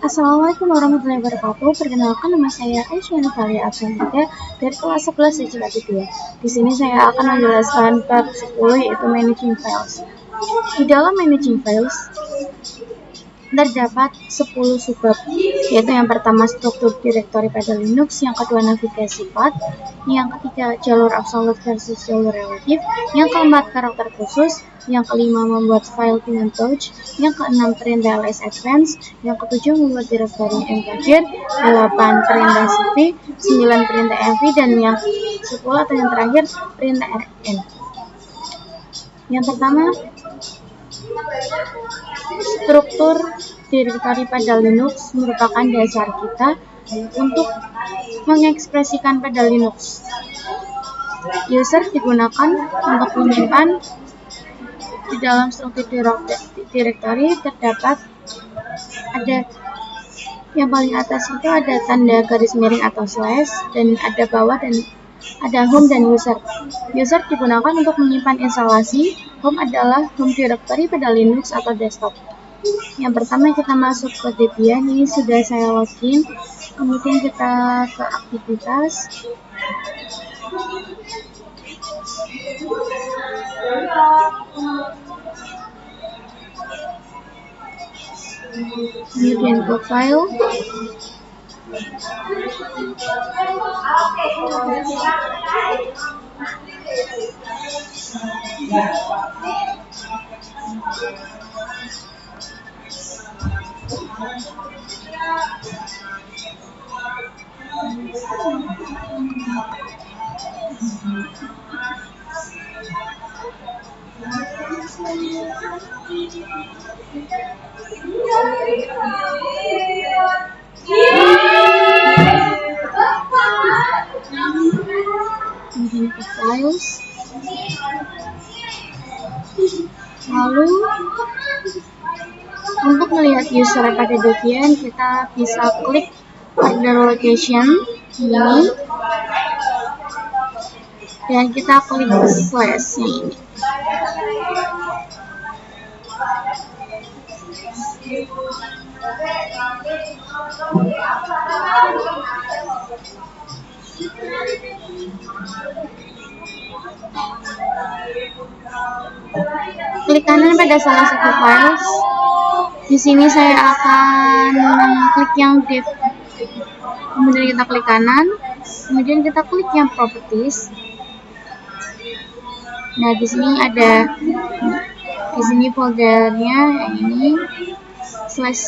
Assalamualaikum warahmatullahi wabarakatuh. Perkenalkan, nama saya Aisyah Natalia Absantika dari kelas 11 Sejati 2. Di sini saya akan menjelaskan bab 10 yaitu Managing Files. Di dalam Managing Files terdapat 10 subbab, yaitu yang pertama struktur direktori pada Linux, yang kedua navigasi path, yang ketiga jalur absolut versus jalur relatif, yang keempat karakter khusus, yang kelima membuat file dengan pouch, yang keenam perintah ls advance, yang ketujuh membuat direktori encoder, 8 perintah cp, 9 perintah mv, dan yang 10 atau yang terakhir perintah rn. Yang pertama, struktur direktori pada Linux merupakan dasar kita untuk mengekspresikan pada Linux. User digunakan untuk menyimpan. Di dalam struktur direktori terdapat ada yang paling atas itu ada tanda garis miring atau slash, dan ada bawah dan ada home dan user. User digunakan untuk menyimpan instalasi. Home adalah home directory pada Linux atau desktop. Yang pertama kita masuk ke Debian, ini sudah saya login. Kemudian kita ke aktivitas. Kemudian ke file. Kemudian ke files, lalu untuk melihat user pada Debian kita bisa klik order location ini dan kita klik slash ini. Klik kanan pada salah satu files. Di sini saya akan klik yang div. Kemudian kita klik kanan. Kemudian kita klik yang properties. Nah, di sini foldernya yang ini slash.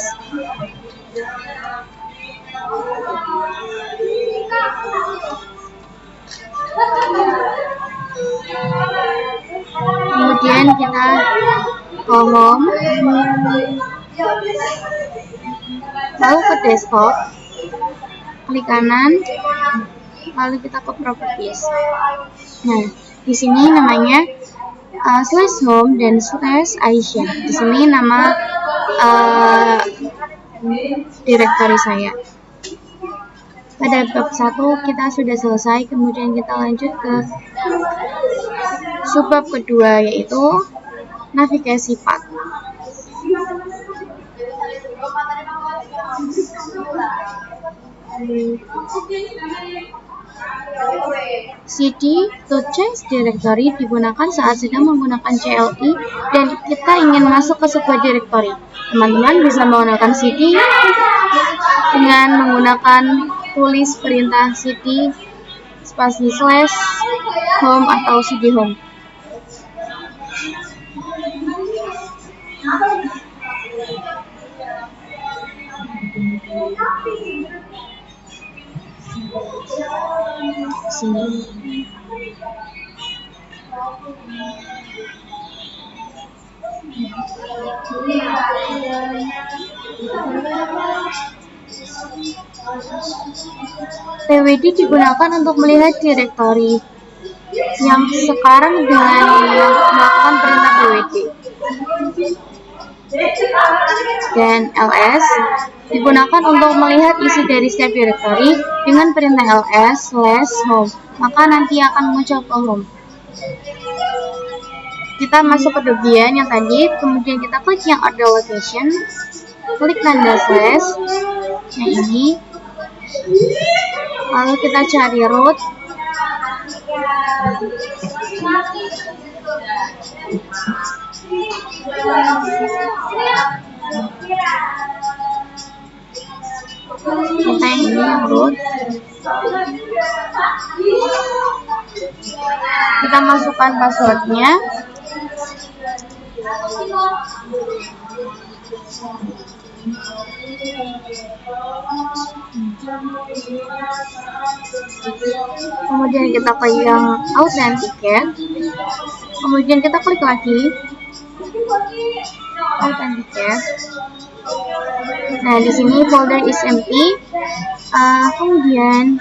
Kemudian kita ke home, lalu ke desktop, klik kanan, lalu kita ke properties. Nah, di sini namanya slash home dan slash Aisyah. Di sini nama direktori saya. Pada bab 1 kita sudah selesai, kemudian kita lanjut ke subbab kedua yaitu navigasi path. cd to change directory digunakan saat sedang menggunakan CLI dan kita ingin masuk ke sebuah directory. Teman-teman bisa menggunakan cd dengan menggunakan tulis perintah cd spasi slash home atau cd home. Sini. pwd digunakan untuk melihat direktori yang sekarang dengan melakukan perintah pwd. Dan ls digunakan untuk melihat isi dari setiap direktori dengan perintah ls slash home, maka nanti akan muncul ke home. Kita masuk ke Debian yang tadi, kemudian kita klik yang order location, klik tanda slash yang ini, lalu kita cari root. Kita yang ini yang root. Kita masukkan passwordnya. Kemudian kita pegang authenticate. Kemudian kita klik lagi authenticate. Nah, di sini folder is empty. Kemudian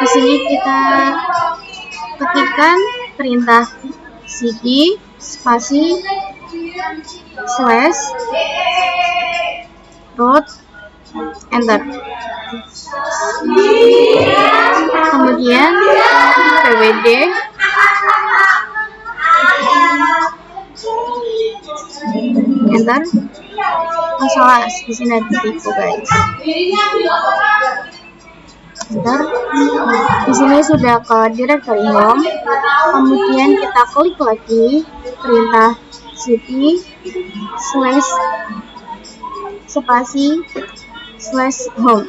di sini kita ketikkan perintah cd spasi slash root, enter. Kemudian pwd enter. Oh, salah, di sini ada titik guys. Enter. Di sini sudah ke directory home. Kemudian kita klik lagi perintah cd slash spasi slash home.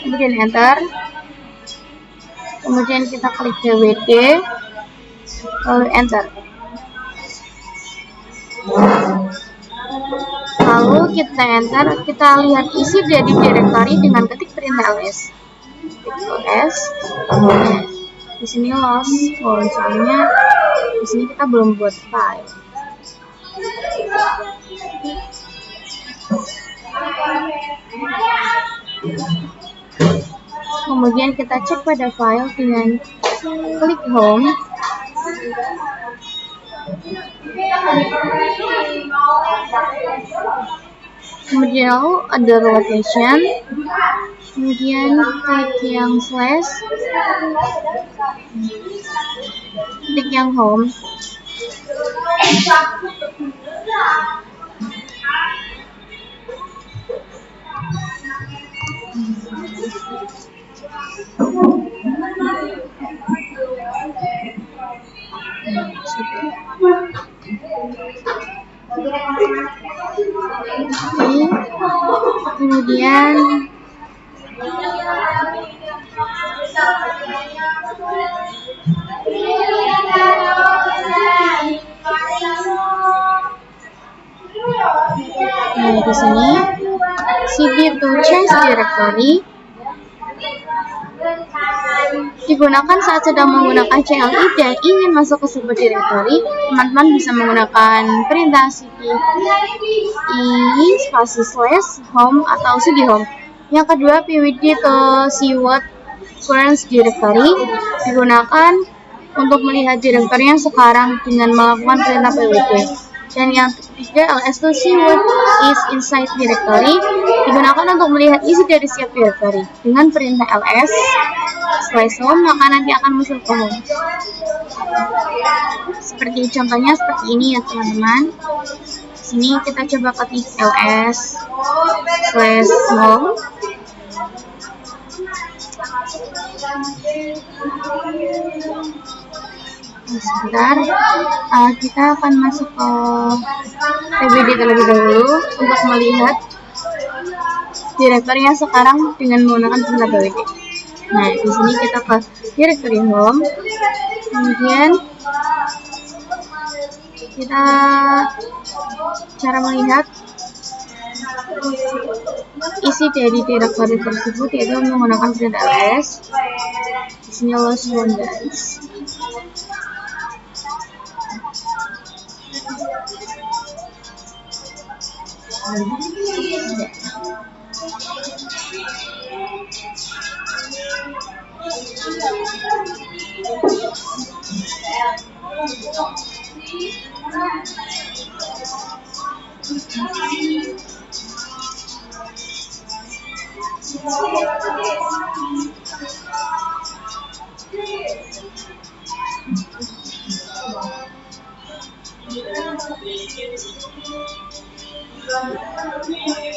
Kemudian enter. Kemudian kita klik pwd, lalu enter. Lalu kita enter, kita lihat isi dari directory dengan ketik perintah ls. ls. Di sini lost, soalnya di sini kita belum buat file. Kemudian kita cek pada file dengan klik home. Kemudian ada location. Kemudian klik yang slash, klik yang home. Kemudian di sini cd to change directory digunakan saat sedang menggunakan CLI dan ingin masuk ke sebuah directory. Teman-teman bisa menggunakan perintah cd spasi slash home atau cd home. Yang kedua, pwd to see what current directory digunakan untuk melihat directory yang sekarang dengan melakukan perintah pwd. Dan yang ketiga, ls to see what is inside directory digunakan untuk melihat isi dari setiap directory. Dengan perintah ls slash home, maka nanti akan muncul ke home. Seperti contohnya seperti ini ya teman-teman. Sini kita coba ketik ls slash home. Sebentar, kita akan masuk ke pwd terlebih dahulu untuk melihat direktori yang sekarang dengan menggunakan perintah wd. Nah, di sini kita ke directory home, kemudian kita cara melihat isi dari direktori tersebut yaitu menggunakan perintah ls. Di sini loss one guys.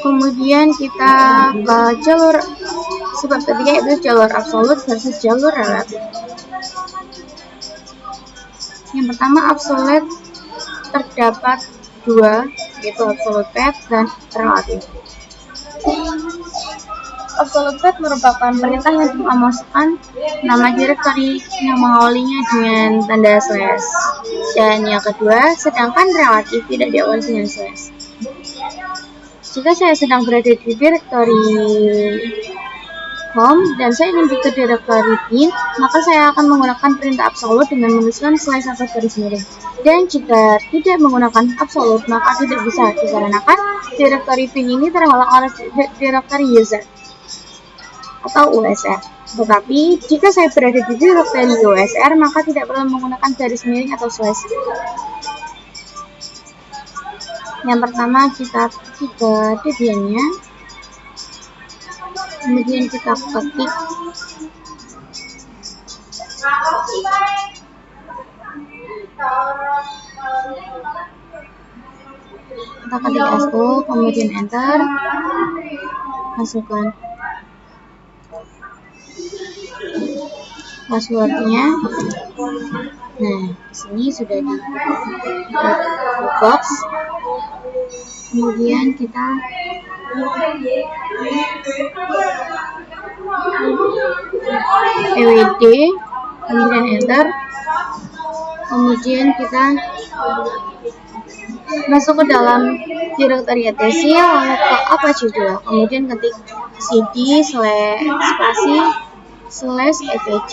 Kemudian kita ke jalur sebab ketiga yaitu jalur absolut versus jalur relatif. Yang pertama absolut terdapat dua, yaitu absolute path dan relatif. Absolute path merupakan perintah yang memasukkan nama directory yang mengawalinya dengan tanda slash. Dan yang kedua, sedangkan relatif tidak diawali dengan slash. Jika saya sedang berada di directory home dan saya ingin ke directory bin, maka saya akan menggunakan perintah absolute dengan menuliskan slash atau garis miring. Dan jika tidak menggunakan absolute, maka tidak bisa dikarenakan directory bin ini terhalang oleh directory user atau USR. Tetapi jika saya berada di directory USR, maka tidak perlu menggunakan garis miring atau slash. Yang pertama kita ketik ke Debian-nya, kemudian kita ketik SO, kemudian enter, masukkan passwordnya. Nah, di sini sudah di box. Kemudian kita pwd, kemudian enter. Kemudian kita masuk ke dalam directory etc, lalu ke Apache 2, kemudian ketik cd spasi /etc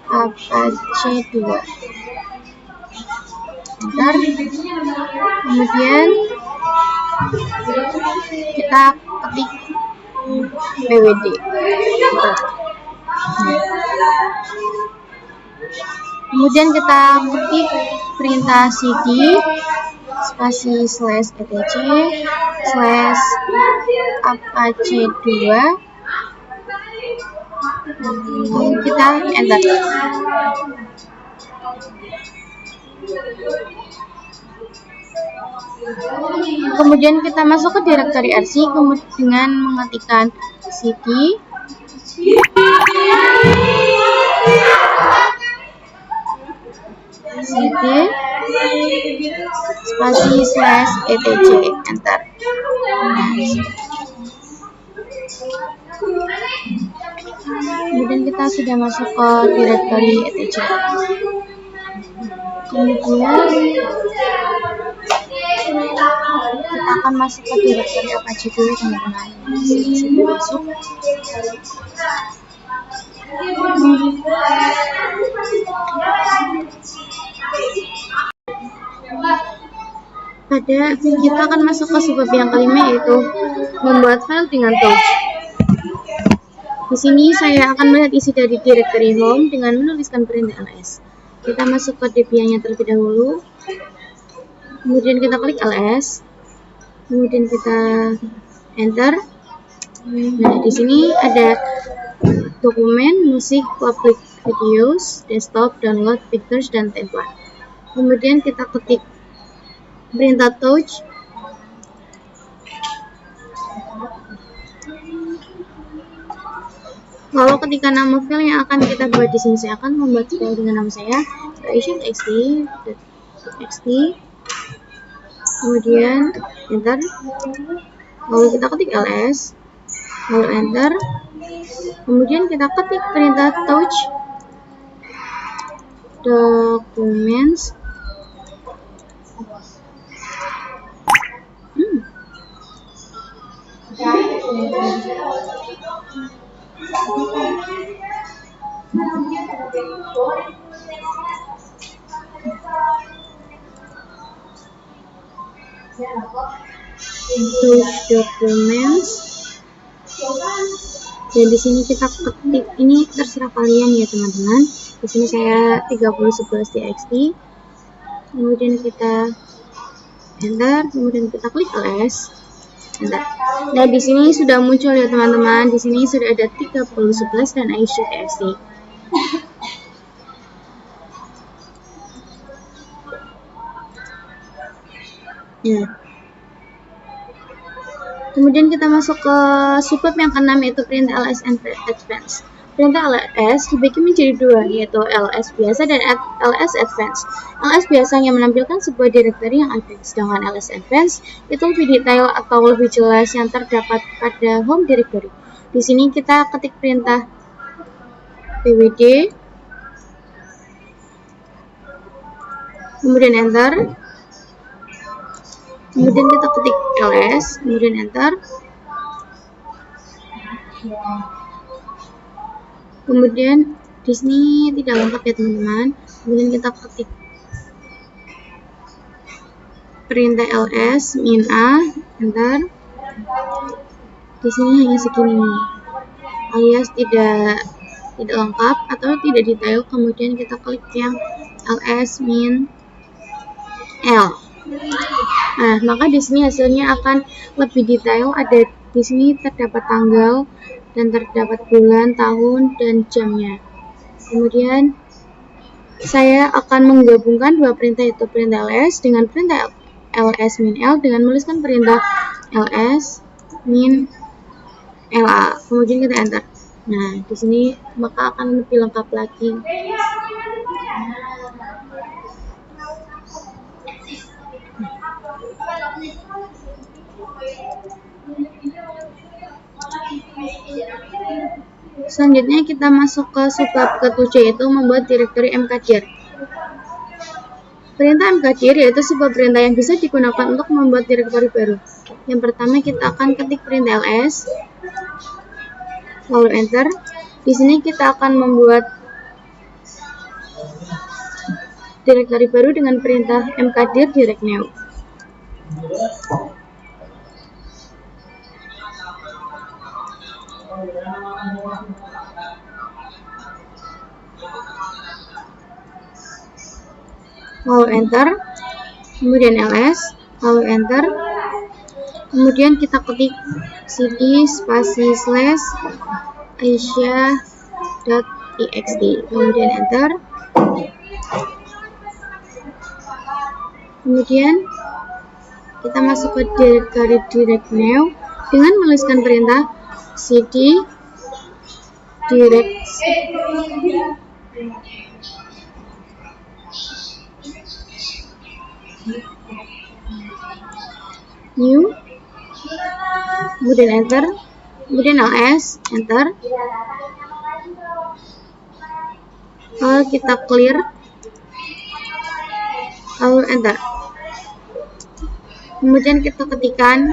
/apache 2, enter. Kemudian kita ketik pwd. Kemudian kita ketik perintah cd spasi /etc /apache 2, lalu kita enter. Kemudian kita masuk ke directory rc dengan mengetikkan cd spasi /etc, enter. Kemudian kita sudah masuk ke directory etc. Kemudian kita akan masuk ke directory Apache dulu, teman-teman. Sudah masuk. Kita akan masuk ke subbab yang kelima, yaitu membuat file dengan touch. Di sini saya akan melihat isi dari directory home dengan menuliskan perintah ls. Kita masuk ke Debian-nya terlebih dahulu. Kemudian kita klik ls. Kemudian kita enter. Nah, di sini ada dokumen, musik, public videos, desktop, download, pictures, dan template. Kemudian kita ketik perintah touch. Lalu ketika nama file yang akan kita buat di sini, saya akan membuat file dengan nama saya .txt. Kemudian enter. lalu kita ketik ls, lalu enter. Kemudian kita ketik perintah touch documents. Touch documents. Dan di sini kita ketik, ini terserah kalian ya teman-teman. Di sini saya 3011 txt. Kemudian kita enter, kemudian kita klik ls. Enter. Nah, di sini sudah muncul ya teman-teman. Di sini sudah ada 3011 dan Aisyah txt. Ya. Kemudian kita masuk ke subbab yang keenam, yaitu perintah ls advance. Perintah ls dibagi menjadi dua, yaitu ls biasa dan ls advance. Ls biasa hanya menampilkan sebuah directory yang ada, sedangkan ls advance itu lebih detail atau lebih jelas yang terdapat pada home directory. Di sini kita ketik perintah pwd, kemudian enter. Kemudian kita ketik ls, kemudian enter. Kemudian di sini tidak lengkap ya teman-teman. Kemudian kita ketik perintah ls min a, enter. Di sini hanya segini, alias tidak lengkap atau tidak detail. Kemudian kita klik yang ls min l. Nah, maka di sini hasilnya akan lebih detail. Ada di sini terdapat tanggal dan terdapat bulan, tahun, dan jamnya. Kemudian saya akan menggabungkan dua perintah, yaitu perintah ls dengan perintah ls min l dengan menuliskan perintah ls min la. Kemudian kita enter. Nah, di sini maka akan lebih lengkap lagi. Selanjutnya kita masuk ke subbab ke-7, yaitu membuat directory mkdir. Perintah mkdir yaitu sebuah perintah yang bisa digunakan untuk membuat directory baru. Yang pertama kita akan ketik perintah ls, lalu enter. Di sini kita akan membuat directory baru dengan perintah mkdir direct new. Lalu enter, kemudian ls, lalu enter. Kemudian kita ketik cd spasi slash aisyah.txt, kemudian enter. Kemudian kita masuk ke directory direct new dengan menuliskan perintah cd direct new, kemudian enter, kemudian ls, enter. Lalu kita clear, lalu enter. Kemudian kita ketikkan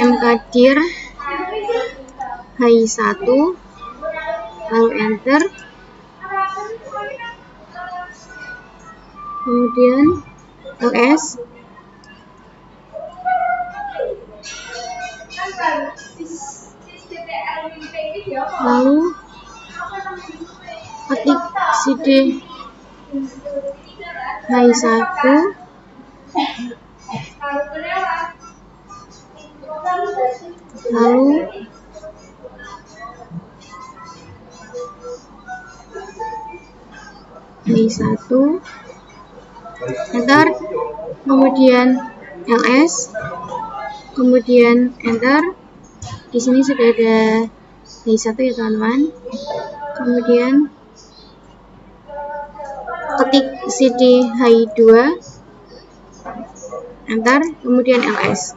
mkdir hi1, lalu enter. Kemudian ls, lalu ketik cd hi1, lalu hi1, enter. Kemudian ls, kemudian enter. Di sini sudah ada hi1 ya teman-teman. Kemudian ketik cd hi2, enter, kemudian ls.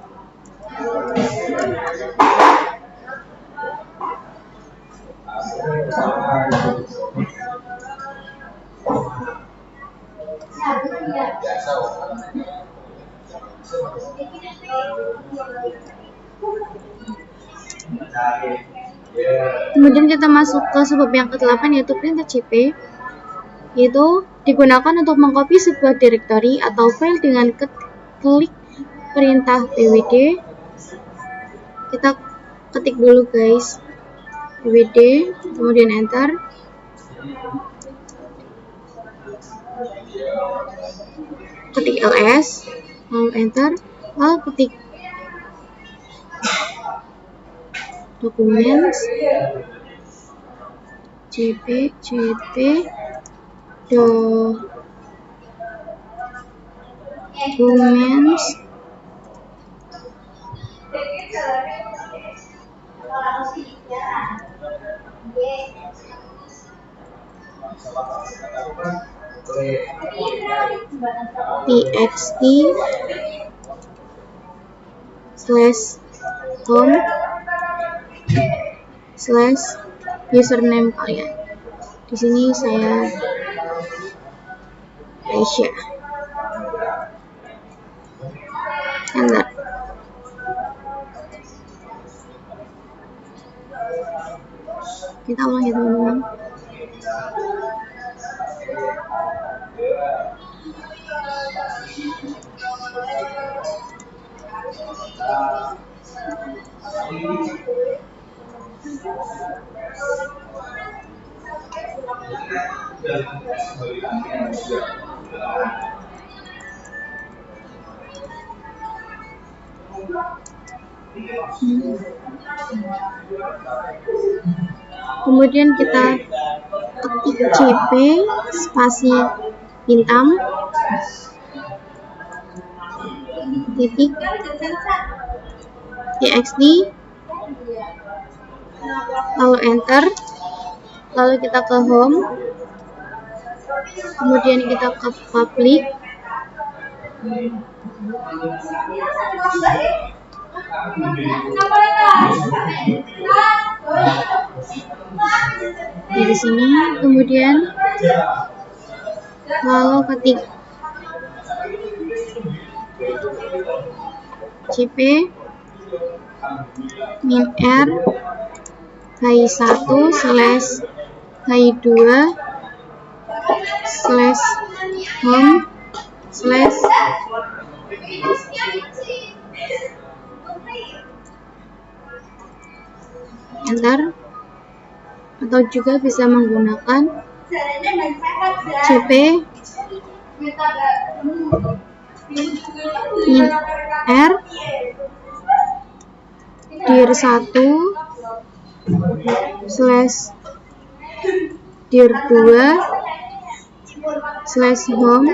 Kemudian kita masuk ke subbab yang ke-8, yaitu perintah cp, yaitu digunakan untuk mengcopy sebuah directory atau file dengan klik perintah pwd. Kita ketik dulu guys, pwd, kemudian enter. Ketik ls, lalu enter, lalu ketik documents cp documents txt /home /username kalian. Di sini saya Aisyah. Enter. Kita ulang ya teman-teman. Kemudian kita ketik cp spasi bintang titik txt, lalu enter, lalu kita ke home, kemudian kita ke public, dari sini, kemudian lalu ketik cp -r -1/2/home/ enter, atau juga bisa menggunakan cp -r -dir1/dir2/home/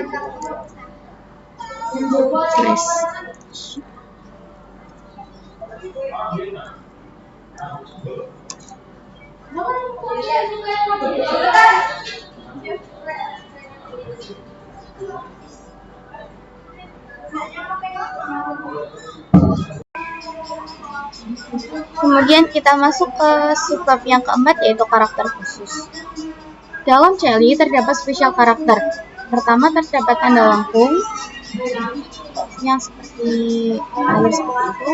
Kemudian kita masuk ke subbab yang keempat, yaitu karakter khusus. Dalam CLI terdapat spesial karakter. Pertama, terdapat tanda lengkung yang seperti itu.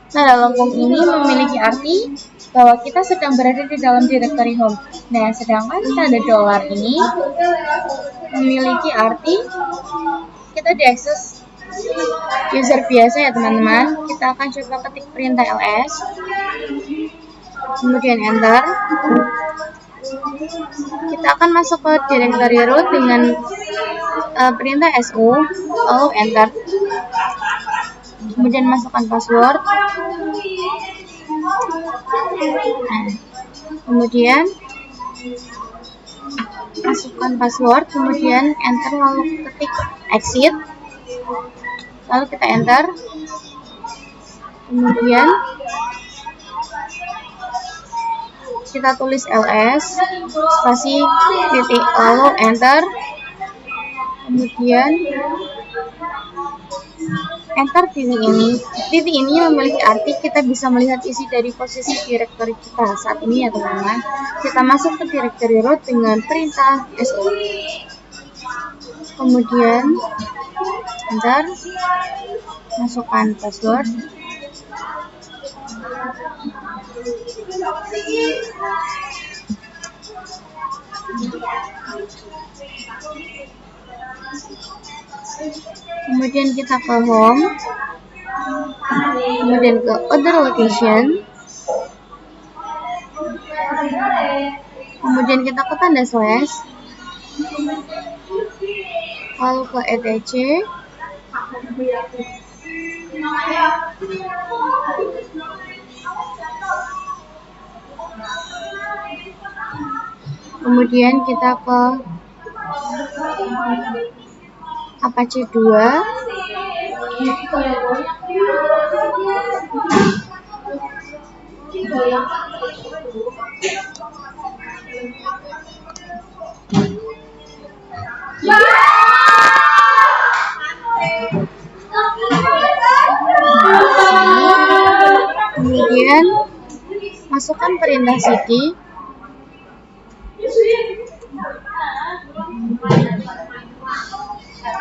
Tanda lengkung ini memiliki arti bahwa kita sedang berada di dalam directory home. Nah, sedangkan tanda dolar ini memiliki arti kita diakses user biasa ya teman-teman. Kita akan coba ketik perintah ls, kemudian enter. Kita akan masuk ke directory root dengan perintah su, lalu enter. Kemudian masukkan password. Kemudian masukkan password, kemudian enter, lalu ketik exit, lalu kita enter. Kemudian kita tulis ls spasi titik, lalu enter. Kemudian enter titik ini memiliki arti kita bisa melihat isi dari posisi directory kita saat ini ya teman-teman. Kita masuk ke directory root dengan perintah SO. Kemudian enter, masukkan password. Kemudian kita ke home, kemudian ke other location, kemudian kita ke tanda slash, lalu ke etc, kemudian kita ke Apache 2, kemudian masukkan perintah cd,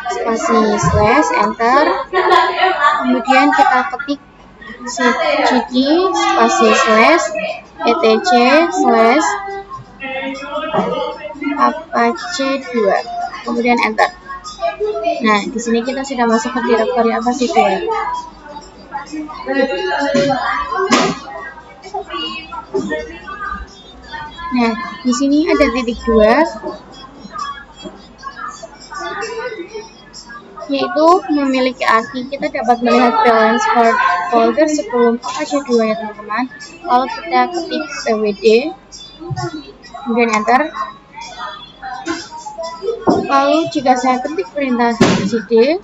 spasi slash, enter, kemudian kita ketik cd spasi slash etc slash apache 2, kemudian enter. Nah, di sini kita sudah masuk ke directory Apache 2. Nah, di sini ada titik 2, yaitu memiliki arti kita dapat melihat balance folder sebelum Apache 2 ya teman-teman. Lalu kita ketik pwd, kemudian enter. Lalu jika saya ketik perintah cd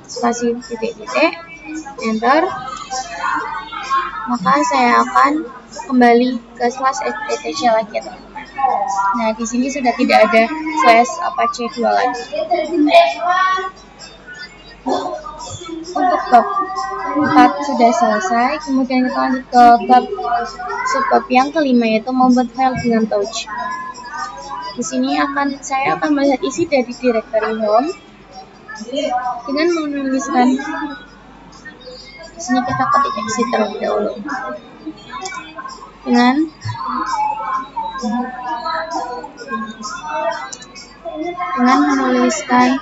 spasi titik-titik, enter, maka saya akan kembali ke slash etc lagi ya teman-teman. Nah, di sini sudah tidak ada slash Apache 2 lagi. Untuk bab 4 sudah selesai, kemudian kita lanjut ke bab subbab yang kelima, yaitu membuat file dengan touch. Di sini saya akan melihat isi dari directory home dengan menuliskan. Di sini kita ketik exit terlebih dahulu dengan menuliskan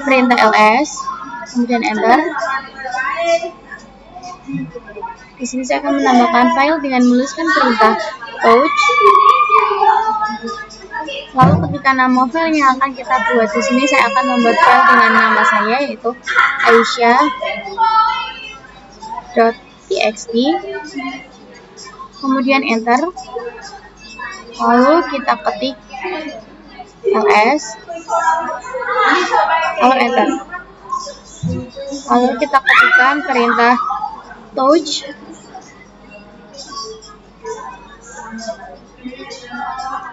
perintah ls, kemudian enter. Di sini saya akan menambahkan file dengan menuliskan perintah touch. Lalu ketika nama file yang akan kita buat, di sini saya akan membuat file dengan nama saya, yaitu aisyah.txt. Kemudian enter. Lalu kita ketik ls, lalu enter. Lalu kita ketikkan perintah touch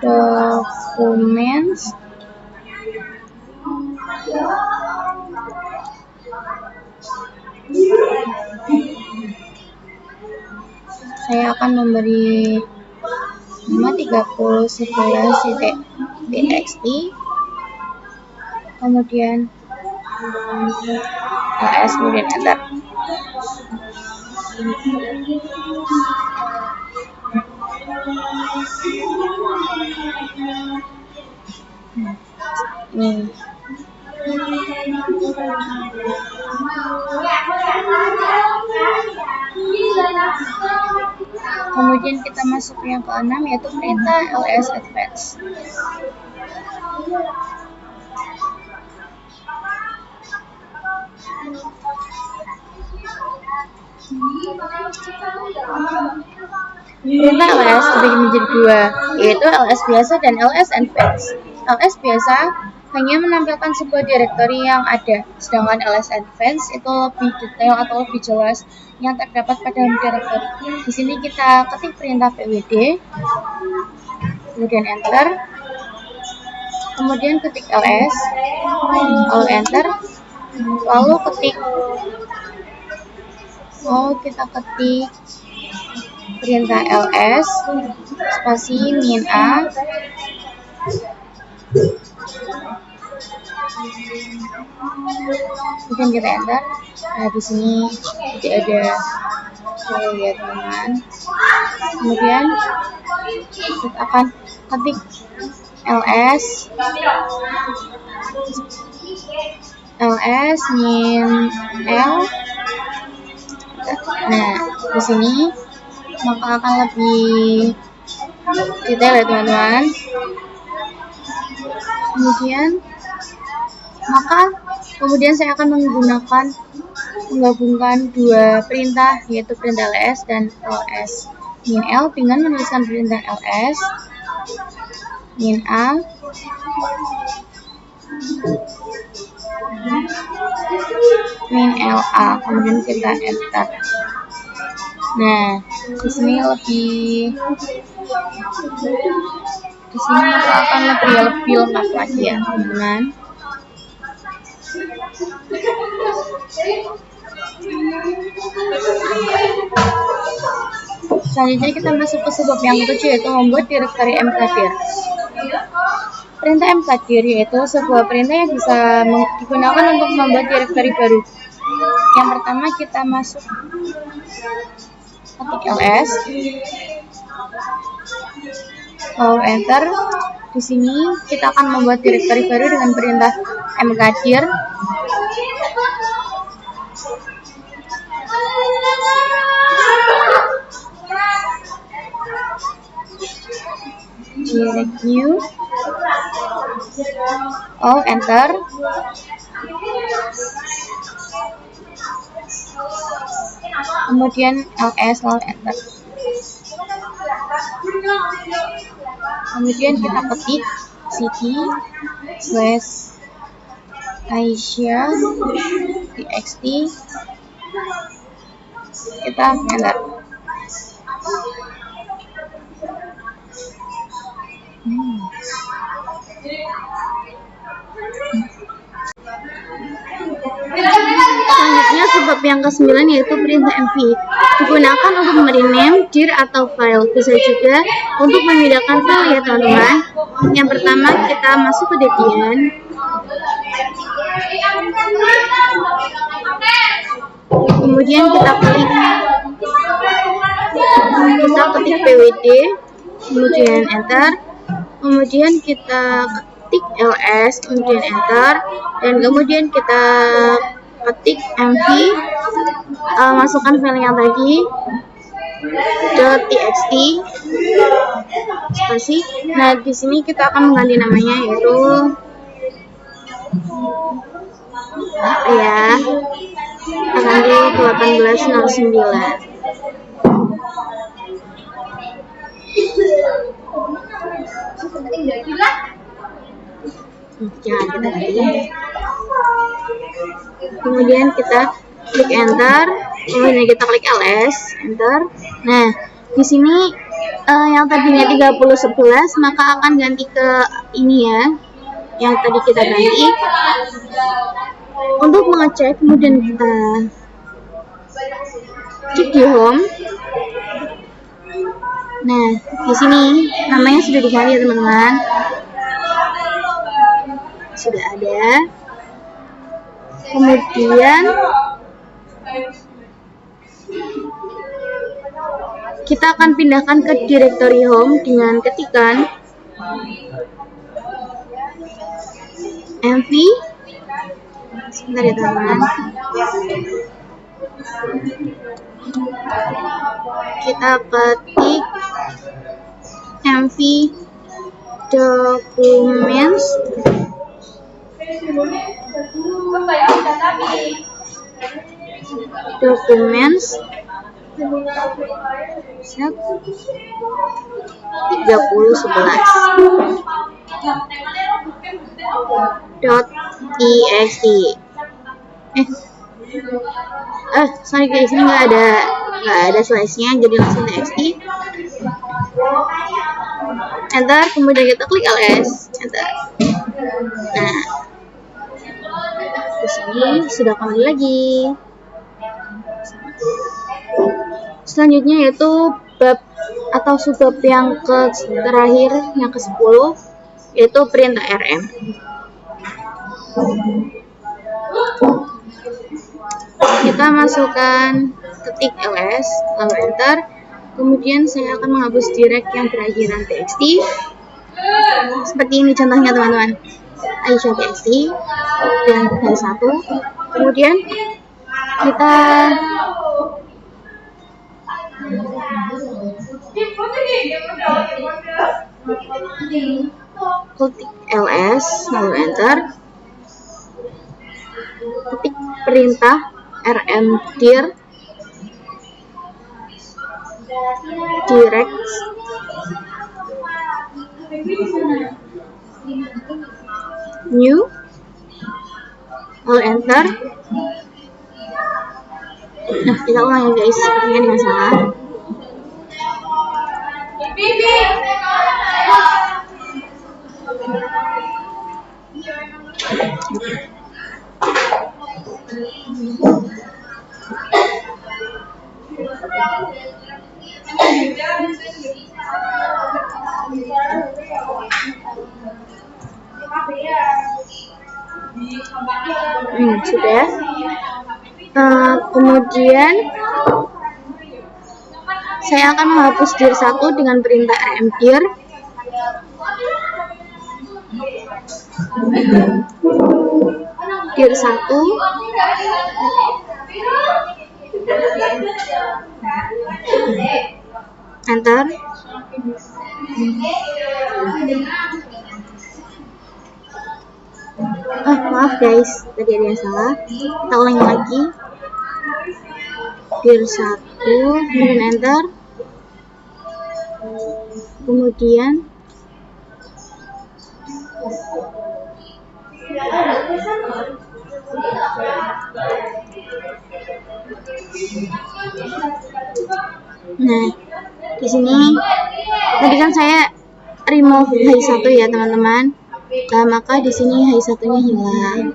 documents saya akan memberi nama 3011.txt, kemudian ls, kemudian enter. Kemudian kita masuk yang ke-6, yaitu perintah ls advance. Perintah ls terbagi menjadi dua, yaitu ls biasa dan ls advance. ls biasa hanya menampilkan sebuah directory yang ada, sedangkan ls advance itu lebih detail atau lebih jelas yang terdapat pada directory. Di sini kita ketik perintah pwd, kemudian enter, kemudian ketik ls, lalu enter. Lalu kita ketik perintah ls spasi min a, kemudian kita enter. Nah, di sini tidak ada ya teman-teman. Kemudian kita akan ketik ls min l. Nah, di sini maka akan lebih detail ya teman-teman. Kemudian saya akan menggabungkan dua perintah, yaitu perintah ls dan ls min l dengan menuliskan perintah ls min a min la, kemudian kita enter. Nah, di sini maka akan lebih lengkap lagi ya teman-teman. Selanjutnya kita masuk ke sebab yang ketujuh, yaitu membuat direktori mkdir. Perintah mkdir yaitu sebuah perintah yang bisa digunakan untuk membuat direktori baru. Yang pertama kita masuk ketik ls, lalu enter. Di sini kita akan membuat direktori baru dengan perintah mkdir. Direct new, enter. Kemudian ls, lalu enter. Kemudian kita ketik cd /Aisyah txt, kita enter. Selanjutnya sebab yang ke-9 yaitu perintah mv, digunakan untuk merename dir atau file, bisa juga untuk memindahkan file ya teman-teman. Yang pertama kita masuk ke Debian, kemudian kita ketik pwd, kemudian enter. Kemudian kita ketik ls, kemudian enter, dan kemudian kita ketik mv, masukkan file yang tadi .txt spasi. Nah, di sini kita akan mengganti namanya, yaitu tanggal 1809. Jangan kita ganti. Kemudian kita klik enter, kemudian kita klik ls, enter. Nah, di sini yang tadinya 3011 maka akan ganti ke ini ya, yang tadi kita ganti. Untuk mengecek, kemudian kita cek di home. Nah, di sini namanya sudah diganti ya teman-teman. Sudah ada. Kemudian kita akan pindahkan ke directory home dengan ketikan mv. Sebentar ya teman-teman. Kita ketik mv documents, set 3011.txt. Sorry guys, ini nggak ada slash-nya, jadi langsung txt. Enter, kemudian kita klik ls, enter. Nah, ini sudah kembali lagi. Selanjutnya yaitu bab atau subbab yang terakhir, yang ke-10, yaitu perintah RM. Kita masukkan ketik ls, lalu enter. Kemudian saya akan menghapus direct yang berakhiran txt. Seperti ini contohnya teman-teman. Aisyah txt dan H1. Kemudian kita ketik ls, lalu enter. Ketik perintah rm dir direct new, lalu enter. Nah, kita ulang ya guys, sepertinya dengan salah. Sudah. Kemudian saya akan menghapus dir 1 dengan perintah rm dir. Dir 1 enter. Maaf guys, tadi ada yang salah. Kita ulangi lagi. Dir 1, kemudian enter. Kemudian nah, di sini tadi kan saya remove H1 ya teman-teman. Nah, maka di sini H1-nya hilang.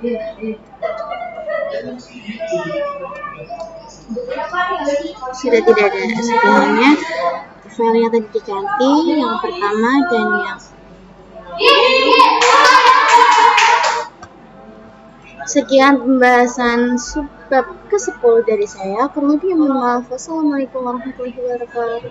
Sudah tidak ada sebenarnya. Filenya tadi diganti, yang pertama dan yang sekian pembahasan subbab ke-10 dari saya. Kurang lebih mohon maaf. Wassalamualaikum warahmatullahi wabarakatuh.